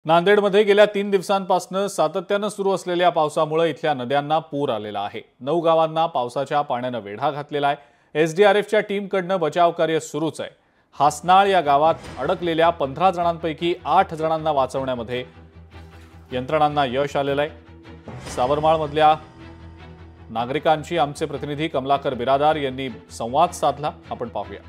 नांदेडमध्ये गेल्या 3 दिवसांपासून सातत्याने सुरू असलेल्या पावसामुळे इथल्या नद्यांना पूर आलेला आहे। 9 गावांना पावसाच्या पाण्याने वेढा घातलेला आहे। एसडीआरएफच्या टीमकडून बचाव कार्य सुरूच आहे। हासनाळ या गावात अडकलेल्या 15 जणांपैकी 8 जणांना वाचवण्यामध्ये यंत्रणांना यश आलेलं आहे। सावरमाळमधल्या नागरिकांशी आमचे प्रतिनिधी कमलाकर बिरादार यांनी संवाद साधला। आपण पाहूया।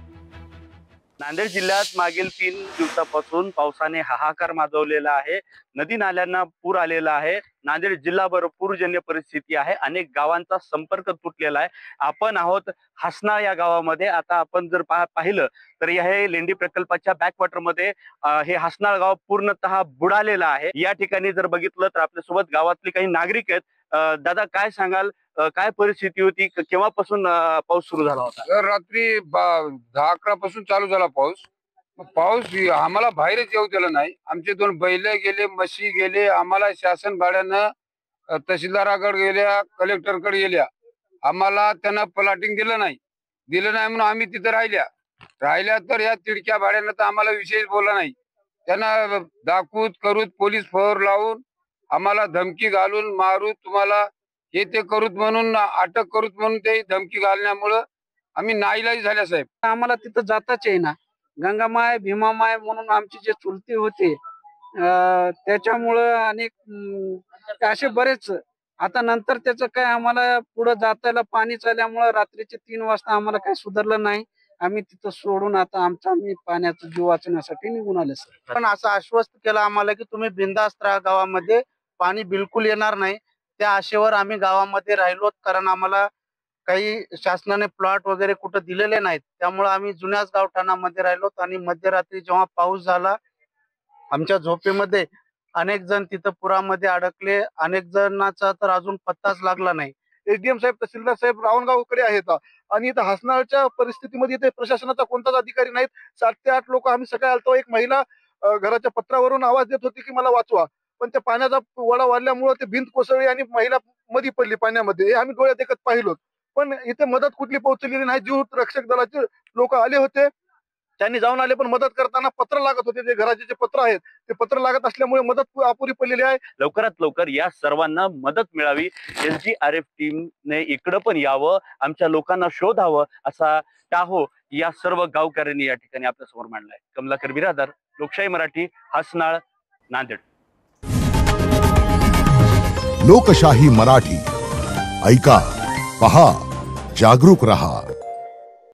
नांदेड जिल्ह्यात मागील 3 दिवसापासून पावसाने हाहाकार माजवलेला आहे। नदी नाल्यांना पूर आलेला आहे। नांदेड जिल्हाभर पूरजन्य परिस्थिती आहे। अनेक गावांचा संपर्क तुटलेला आहे। आपण आहोत हासनाळ या गावामध्ये। आता आपण जर पाहिलं तर हे लेंडी प्रकल्पाच्या बॅकवॉटरमध्ये हे हासनाळ गाव पूर्णतः बुडालेलं आहे। या ठिकाणी जर बघितलं तर आपल्यासोबत गावातले काही नागरिक आहेत। दादा काय सांगाल, काय परिस्थिती होती, केव्हापासून पाऊस सुरू झाला होता? रात्री 10-11 पासून चालू झाला पाऊस। आम्हाला बाहेरच येऊ दिलं नाही। आमचे 2 बैल गेले, म्हशी गेले। आम्हाला शासन भाड्यानं तहसीलदाराकडे गेल्या, कलेक्टरकडे गेल्या। आम्हाला त्यांना प्लॉटिंग दिलं नाही म्हणून आम्ही तिथे राहिल्या तर या तिडक्या भाड्यानं तर आम्हाला विशेष बोलला नाही। त्यांना दाखवूत करूत पोलीस फोर लावून आम्हाला धमकी घालून मारू तुम्हाला हे ते करूत म्हणून अटक करूत म्हणून ते धमकी घालण्यामुळे आम्ही नाईलाज झाल्या साहेब। आम्हाला तिथं जाताच येईना। गंगामाय भीमामाय म्हणून आमचे जे चुलते होते त्याच्यामुळं अनेक असे बरेच आता नंतर त्याचं काय आम्हाला पुढे जातायला पाणी चालल्यामुळे रात्रीचे 3 वाजता आम्हाला काही सुधारलं नाही। आम्ही तिथं सोडून आता आम्ही पाण्याचा जीव वाचवण्यासाठी निघून आले सर। पण असं आश्वस्त केलं आम्हाला की तुम्ही बिनधास्त राहा, गावामध्ये पाणी बिलकुल येणार नाही। त्या आशेवर आम्ही गावामध्ये राहिलो, कारण आम्हाला काही शासनाने प्लॉट वगैरे कुठं दिलेले नाहीत। त्यामुळे आम्ही जुन्याच गावठाणामध्ये राहिलो आणि मध्यरात्री जेव्हा पाऊस झाला आमच्या झोपेमध्ये अनेक जण तिथं पुरामध्ये अडकले। अनेक जणांचा तर अजून पत्ताच लागला नाही। एसडीएम साहेब, तहसीलदार साहेब रावणगावकडे आहेत आणि इथं हासनाळच्या परिस्थितीमध्ये इथे प्रशासनाचा कोणताच अधिकारी नाहीत। 7 ते 8 लोक आम्ही सकाळी आलतो। एक महिला घराच्या पत्रावरून आवाज देत होती की मला वाचवा, पण त्या पाण्याचा वडा वाढल्यामुळे ते भिंत कोसळली आणि महिला मध्ये पडली पाण्यामध्ये। हे आम्ही डोळ्यात देखत पाहिलो, पण इथे मदत कुठली पोहोचलेली नाही। जीव रक्षक दलाचे लोक आले होते, त्यांनी जाऊन आले, पण मदत करताना पत्र लागत होते। जे घराचे जे पत्र आहेत ते पत्र लागत असल्यामुळे मदत अपुरी पडलेली आहे। लवकरात लवकर या सर्वांना मदत मिळावी। एसडीआरएफ टीमने इकडे पण यावं, आमच्या लोकांना शोधावं असा टाहो या सर्व गावकऱ्यांनी या ठिकाणी आपल्या समोर मांडलाय। कमलाकर बिरादार, लोकशाही मराठी, हासनाळ, नांदेड। लोकशाही मराठी ऐका, पहा, जागरूक रहा।